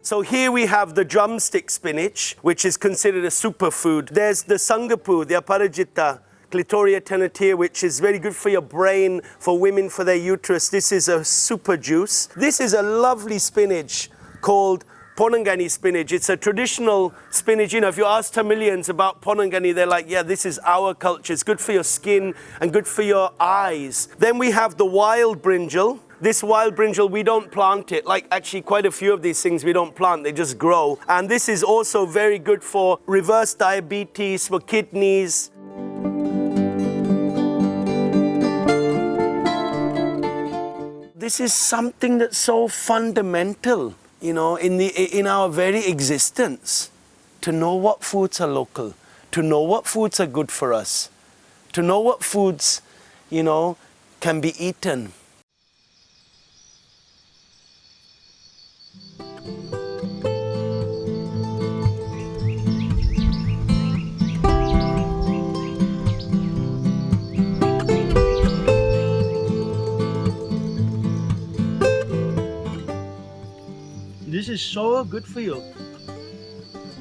So here we have the drumstick spinach, which is considered a superfood. There's the sangapu, the aparajita, Clitoria tenatia, which is very good for your brain, for women, for their uterus. This is a super juice. This is a lovely spinach called Ponangani spinach. It's a traditional spinach. You know, if you ask Tamilians about Ponangani, they're like, yeah, this is our culture. It's good for your skin and good for your eyes. Then we have the wild brinjal. This wild brinjal, we don't plant it. Like actually quite a few of these things we don't plant, they just grow. And this is also very good for reverse diabetes, for kidneys. This is something that's so fundamental, you know, in our very existence. To know what foods are local, to know what foods are good for us, to know what foods, you know, can be eaten. This is so good for you.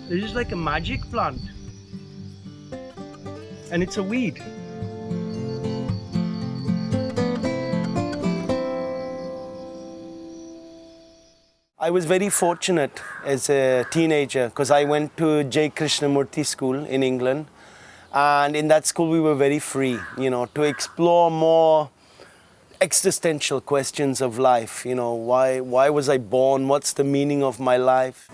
This is like a magic plant. And it's a weed. I was very fortunate as a teenager because I went to Krishnamurthi school in England. And in that school we were very free, you know, to explore more existential questions of life, you know, why was I born? What's the meaning of my life?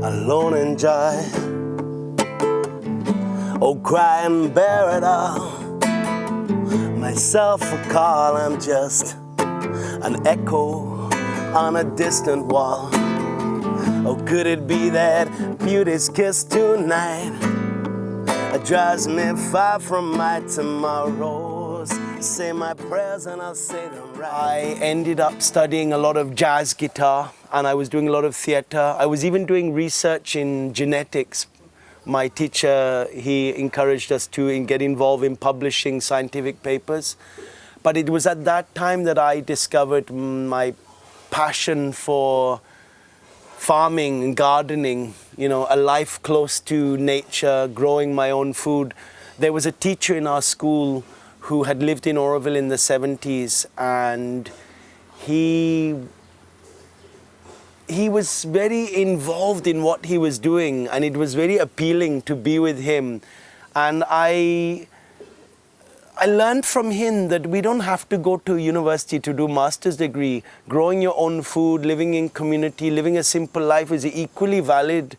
Alone and dry, oh, cry and bear it all. Myself a call, I'm just an echo on a distant wall. Oh, could it be that beauty's kiss tonight drives me far from my tomorrows? Say my prayers and I'll say them right. I ended up studying a lot of jazz guitar and I was doing a lot of theater. I was even doing research in genetics. My teacher, he encouraged us to get involved in publishing scientific papers. But it was at that time that I discovered my passion for farming and gardening, you know, a life close to nature, growing my own food. There was a teacher in our school who had lived in Auroville in the 70s, and he was very involved in what he was doing, and it was very appealing to be with him. And I learned from him that we don't have to go to university to do master's degree. Growing your own food, living in community, living a simple life is equally valid.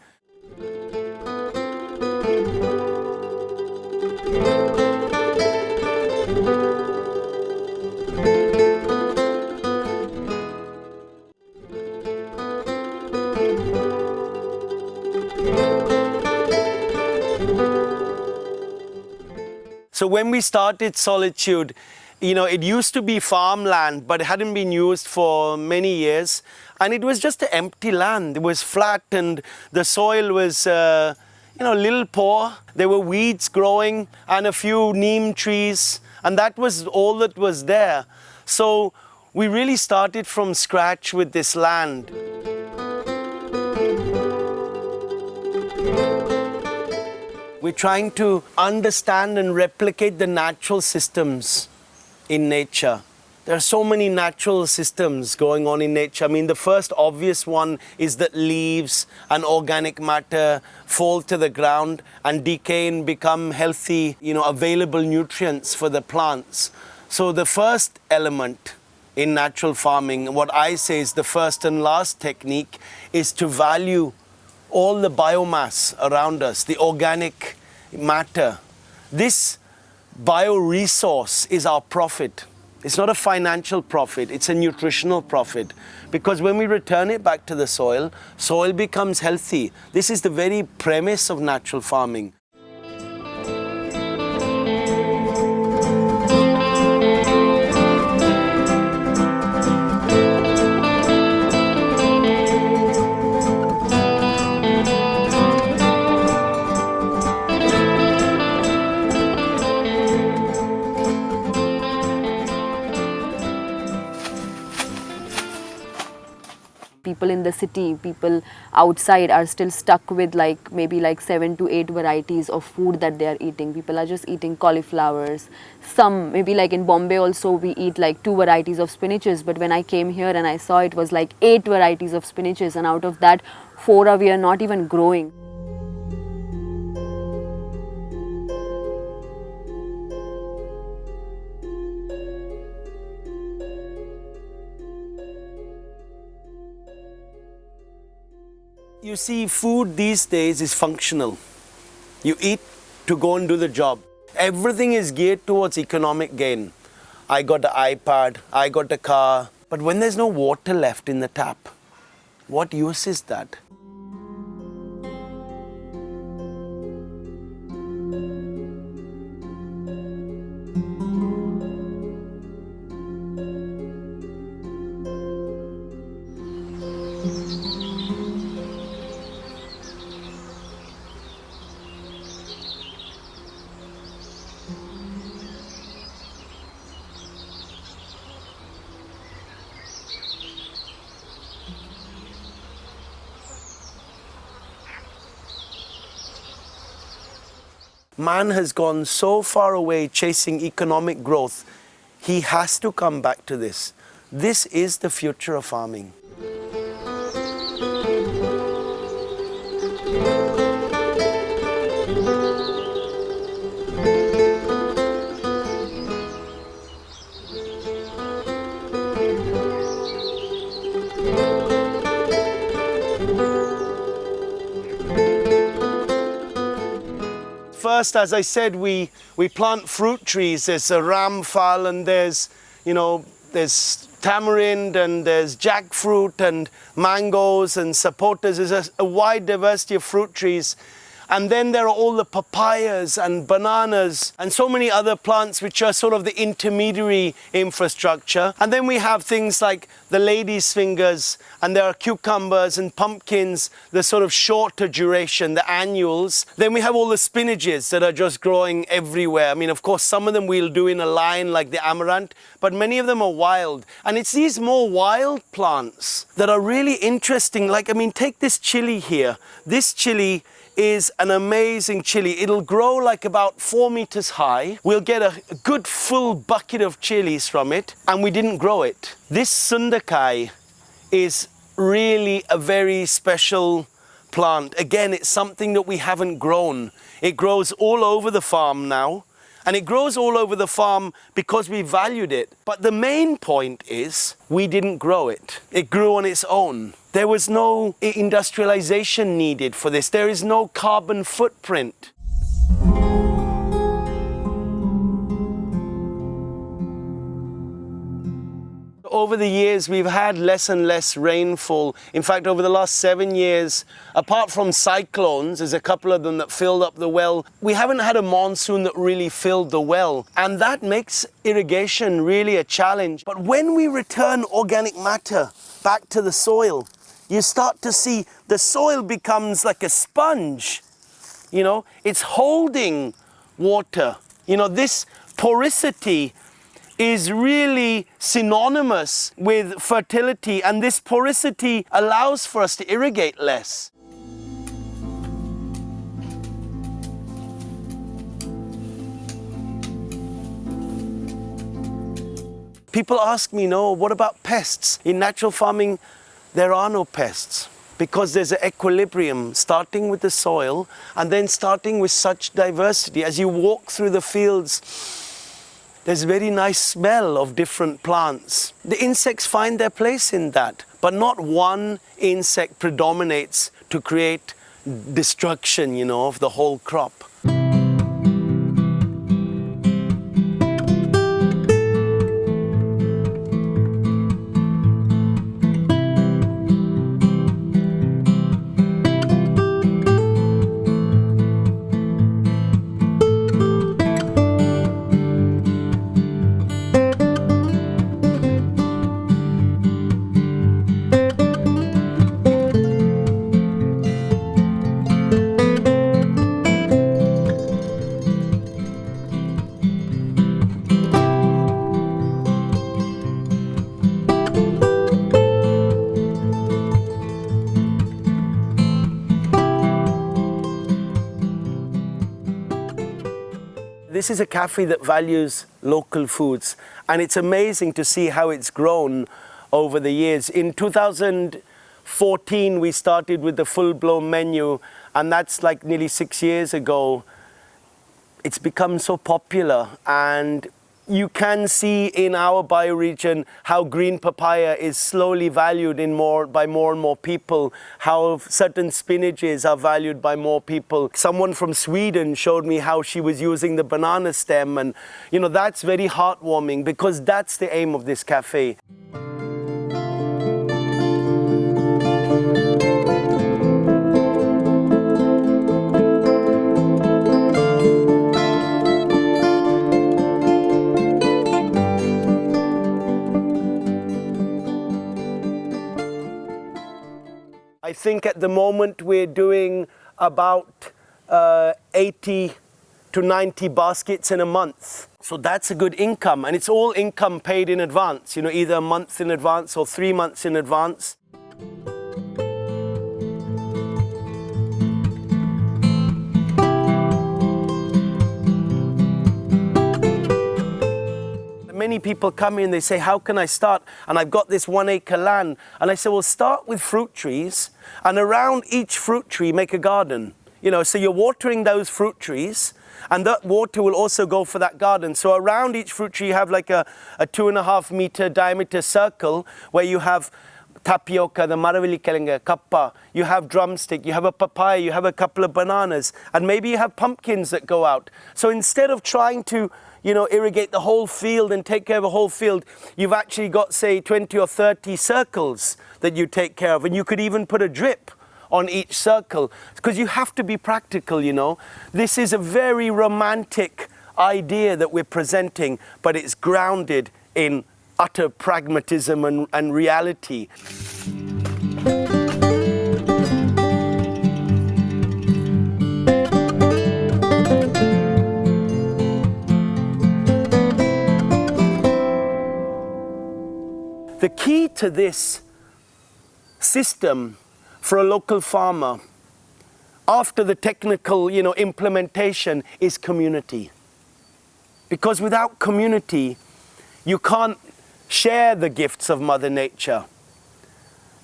So when we started Solitude, you know, it used to be farmland, but it hadn't been used for many years. And it was just an empty land. It was flat and the soil was, you know, a little poor. There were weeds growing and a few neem trees. And that was all that was there. So we really started from scratch with this land. We're trying to understand and replicate the natural systems in nature. There are so many natural systems going on in nature. I mean, the first obvious one is that leaves and organic matter fall to the ground and decay and become healthy, you know, available nutrients for the plants. So the first element in natural farming, what I say is the first and last technique, is to value all the biomass around us, the organic matter. This bioresource is our profit. It's not a financial profit, it's a nutritional profit. Because when we return it back to the soil, soil becomes healthy. This is the very premise of natural farming. people in the city, people outside are still stuck with like maybe like 7 to 8 varieties of food that they are eating. People are just eating cauliflowers. Some, maybe like in Bombay also, we eat like 2 varieties of spinaches, but when I came here and I saw it was like 8 varieties of spinaches, and out of that 4 we are not even growing. You see, food these days is functional. You eat to go and do the job. Everything is geared towards economic gain. I got the iPad, I got the car, but when there's no water left in the tap, what use is that? Man has gone so far away chasing economic growth, he has to come back to this. This is the future of farming. First, as I said, we plant fruit trees. There's a ramphal, and there's tamarind, and there's jackfruit, and mangoes, and sapotas. There's a wide diversity of fruit trees. And then there are all the papayas and bananas and so many other plants which are sort of the intermediary infrastructure. And then we have things like the lady's fingers, and there are cucumbers and pumpkins, the sort of shorter duration, the annuals. Then we have all the spinaches that are just growing everywhere. I mean, of course, some of them we'll do in a line like the amaranth, but many of them are wild. And it's these more wild plants that are really interesting. Like, I mean, take this chili here. This chili is an amazing chili. It'll grow like about 4 meters high. We'll get a good full bucket of chilies from it, and we didn't grow it. This sundakai is really a very special plant. Again, it's something that we haven't grown. It grows all over the farm now, and it grows all over the farm because we valued it. But the main point is we didn't grow it. It grew on its own. There was no industrialization needed for this. There is no carbon footprint. Over the years, we've had less and less rainfall. In fact, over the last 7 years, apart from cyclones, there's a couple of them that filled up the well, we haven't had a monsoon that really filled the well. And that makes irrigation really a challenge. But when we return organic matter back to the soil, you start to see the soil becomes like a sponge. You know, it's holding water. You know, this porosity is really synonymous with fertility, and this porosity allows for us to irrigate less. People ask me, no, what about pests? In natural farming, there are no pests, because there's an equilibrium starting with the soil and then starting with such diversity. As you walk through the fields, there's a very nice smell of different plants. The insects find their place in that, but not one insect predominates to create destruction, you know, of the whole crop. this is a cafe that values local foods, and it's amazing to see how it's grown over the years. In 2014, we started with the full-blown menu, and that's like nearly 6 years ago. It's become so popular, and you can see in our bioregion how green papaya is slowly valued by more and more people, how certain spinaches are valued by more people. Someone from Sweden showed me how she was using the banana stem, and you know, that's very heartwarming because that's the aim of this cafe. I think at the moment we're doing about 80 to 90 baskets in a month. So that's a good income, and it's all income paid in advance, you know, either a month in advance or 3 months in advance. Many people come in, they say, how can I start? And I've got this 1 acre land. And I say, well, start with fruit trees, and around each fruit tree, make a garden. You know, so you're watering those fruit trees, and that water will also go for that garden. So around each fruit tree, you have like a 2.5 meter diameter circle where you have tapioca, the maravili kelenga, kappa, you have drumstick, you have a papaya, you have a couple of bananas, and maybe you have pumpkins that go out. So instead of trying to, you know, irrigate the whole field and take care of a whole field, you've actually got, say, 20 or 30 circles that you take care of. And you could even put a drip on each circle, because you have to be practical, you know. This is a very romantic idea that we're presenting, but it's grounded in utter pragmatism and reality. The key to this system for a local farmer, after the technical, you know, implementation, is community. Because without community, you can't share the gifts of Mother Nature.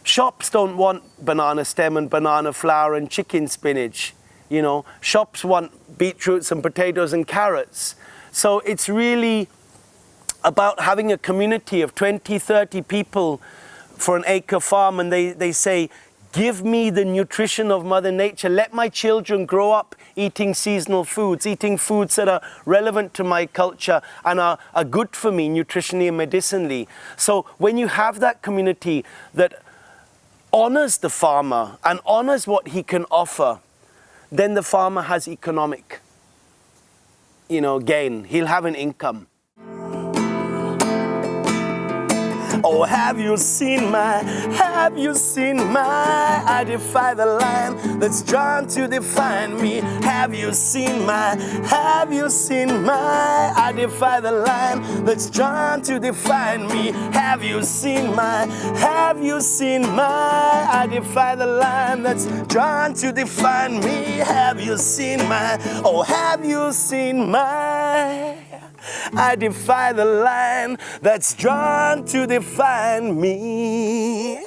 Shops don't want banana stem and banana flower and chicken spinach. You know, shops want beetroots and potatoes and carrots. So it's really about having a community of 20, 30 people for an acre farm, and they say, give me the nutrition of Mother Nature. Let my children grow up eating seasonal foods, eating foods that are relevant to my culture and are good for me nutritionally and medicinally. So when you have that community that honors the farmer and honors what he can offer, then the farmer has economic, you know, gain. He'll have an income. Oh, have you seen my, I defy the line that's drawn to define me. Have you seen my, I defy the line that's drawn to define me. Have you seen my, I defy the line that's drawn to define me. Have you seen my, oh, have you seen my, I defy the line that's drawn to define me.